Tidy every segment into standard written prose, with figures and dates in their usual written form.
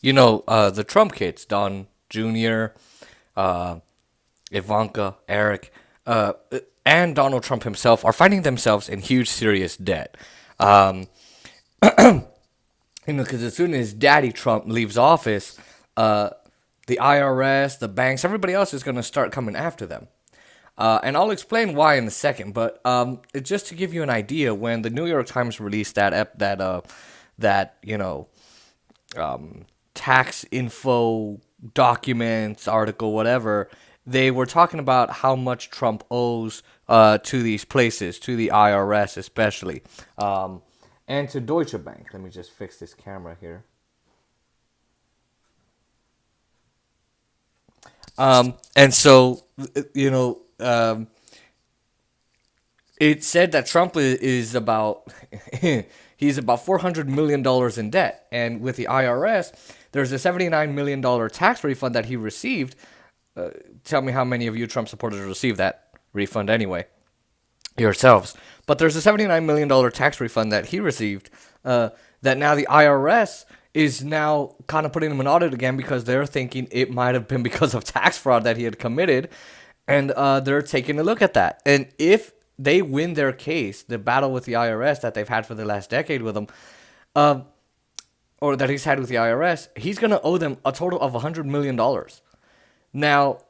The Trump kids, Don Jr., uh, Ivanka, Eric, and Donald Trump himself are finding themselves in huge, serious debt. Um, because as soon as Daddy Trump leaves office, uh, the IRS, the banks, everybody else is going to start coming after them. And I'll explain why in a second. But just to give you an idea, when the New York Times released that tax info documents article, whatever, they were talking about how much Trump owes to these places, to the IRS especially, and to Deutsche Bank. Let me just fix this camera here. And so, you know, it said that Trump is about he's about $400 million in debt, and with the IRS, there's a $79 million tax refund that he received. Tell me how many of you Trump supporters received that refund anyway yourselves. But there's a $79 million tax refund that he received. That now the IRS is now kind of putting him in audit again because they're thinking it might have been because of tax fraud that he had committed, and they're taking a look at that. And if they win their case, the battle with the IRS that they've had for the last decade with him, uh, or that he's had with the IRS, he's gonna owe them a total of $100 million. Now,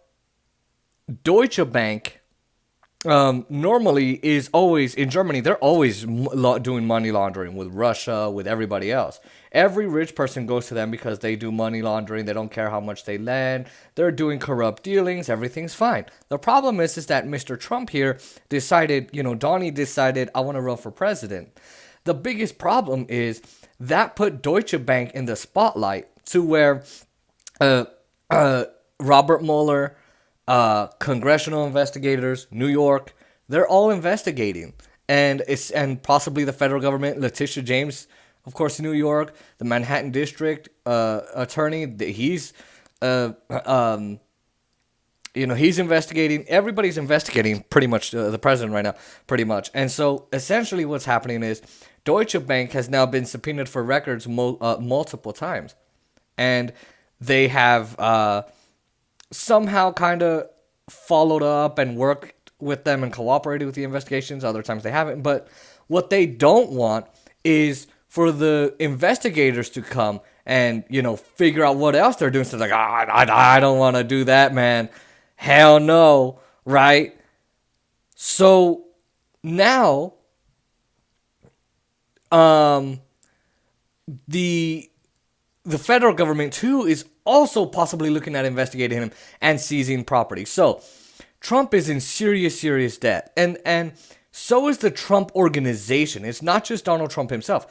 Deutsche Bank normally is always in Germany. They're always doing money laundering with Russia, with everybody else. Every rich person goes to them because they do money laundering. They don't care how much they lend. They're doing corrupt dealings. Everything's fine. The problem is that Mr. Trump here decided, Donnie decided, I want to run for president. The biggest problem is that put Deutsche Bank in the spotlight to where uh, Robert Mueller, congressional investigators, New York, they're all investigating, and possibly the federal government. Letitia James, of course, New York, the Manhattan District attorney, he's uh, um, he's investigating. Everybody's investigating pretty much the president right now, pretty much. And so essentially, what's happening is Deutsche Bank has now been subpoenaed for records multiple times, and they have somehow kind of followed up and worked with them and cooperated with the investigations. Other times they haven't. But what they don't want is for the investigators to come and, figure out what else they're doing. So like, I don't want to do that, man. Hell no. Right? So now, um, the the federal government too is also possibly looking at investigating him and seizing property. So Trump is in serious, serious debt, and so is the Trump organization. It's not just Donald Trump himself.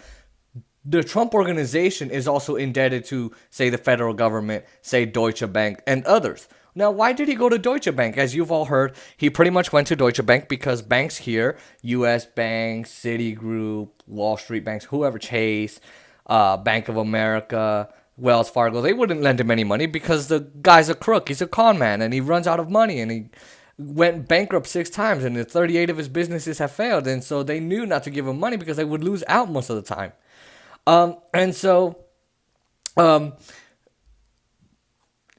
The Trump organization is also indebted to, say, the federal government, say Deutsche Bank, and others. Now, why did he go to Deutsche Bank? As you've all heard, he pretty much went to Deutsche Bank because banks here, U.S. banks, Citigroup, Wall Street banks, whoever, Chase, Bank of America, Wells Fargo, they wouldn't lend him any money because the guy's a crook. He's a con man, and he runs out of money, and he went bankrupt 6 times, and the 38 of his businesses have failed, and so they knew not to give him money because they would lose out most of the time. And so, um,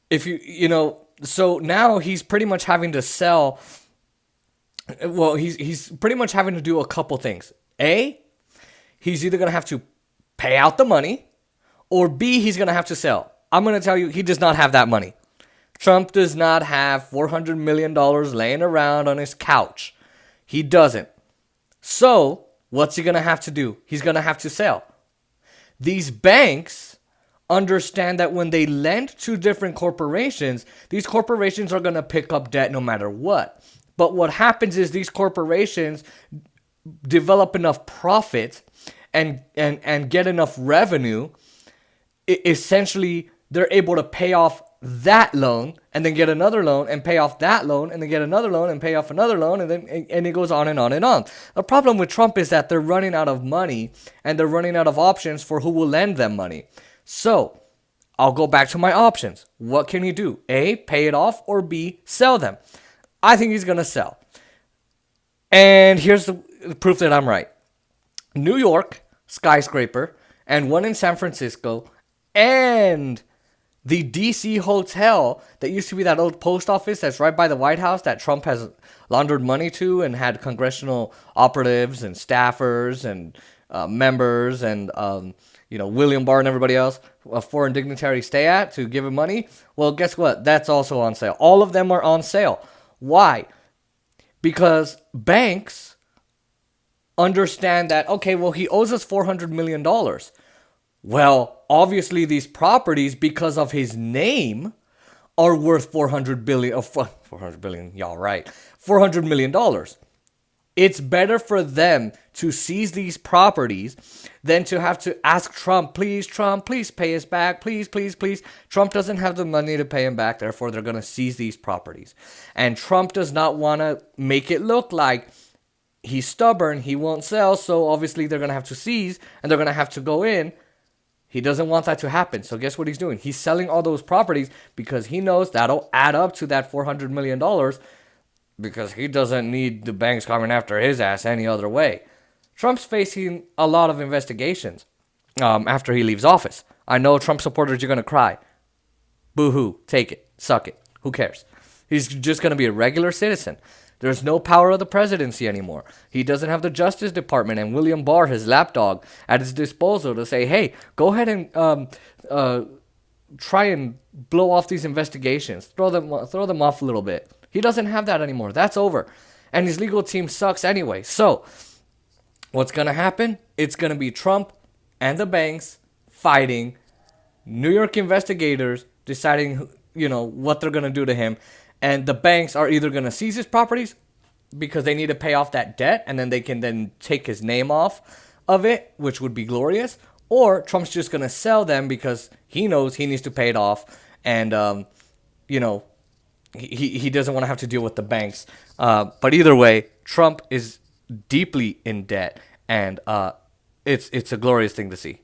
if so now he's pretty much having to sell. Well, he's pretty much having to do a couple things. A, he's either gonna have to pay out the money, or B, he's gonna have to sell. I'm gonna tell you, he does not have that money. Trump does not have $400 million laying around on his couch. He doesn't. So, what's he gonna have to do? He's gonna have to sell. These banks understand that when they lend to different corporations, these corporations are going to pick up debt no matter what. But what happens is these corporations develop enough profit and get enough revenue, essentially they're able to pay off that loan and then get another loan and pay off that loan and then get another loan and pay off another loan, and it goes on and on and on. The problem with Trump is that they're running out of money and they're running out of options for who will lend them money. So I'll go back to my options. What can he do? A, pay it off, or B, sell them. I think he's going to sell. And here's the proof that I'm right. New York, skyscraper, and one in San Francisco, and The DC hotel that used to be that old post office that's right by the White House that Trump has laundered money to and had congressional operatives and staffers and members and William Barr and everybody else, foreign dignitaries stay at to give him money. Well, guess what? That's also on sale. All of them are on sale. Why? Because banks understand that, okay, well, he owes us $400 million. Well, obviously these properties, because of his name, are worth 400 billion. Oh, 400 billion, y'all right. $400 million. It's better for them to seize these properties than to have to ask Trump, please, pay us back. Please, please, please. Trump doesn't have the money to pay him back. Therefore, they're going to seize these properties. And Trump does not want to make it look like he's stubborn. He won't sell. So obviously, they're going to have to seize and they're going to have to go in. He doesn't want that to happen. So guess what he's doing? He's selling all those properties because he knows that'll add up to that $400 million because he doesn't need the banks coming after his ass any other way. Trump's facing a lot of investigations after he leaves office. I know Trump supporters are going to cry. Boo-hoo. Take it. Suck it. Who cares? He's just going to be a regular citizen. There's no power of the presidency anymore. He doesn't have the Justice Department and William Barr, his lapdog, at his disposal to say, hey, go ahead and try and blow off these investigations. Throw them off a little bit. He doesn't have that anymore. That's over. And his legal team sucks anyway. So what's going to happen? It's going to be Trump and the banks fighting, New York investigators deciding, what they're going to do to him. And the banks are either going to seize his properties because they need to pay off that debt and then they can then take his name off of it, which would be glorious. Or Trump's just going to sell them because he knows he needs to pay it off. And, he doesn't want to have to deal with the banks. But either way, Trump is deeply in debt. And it's a glorious thing to see.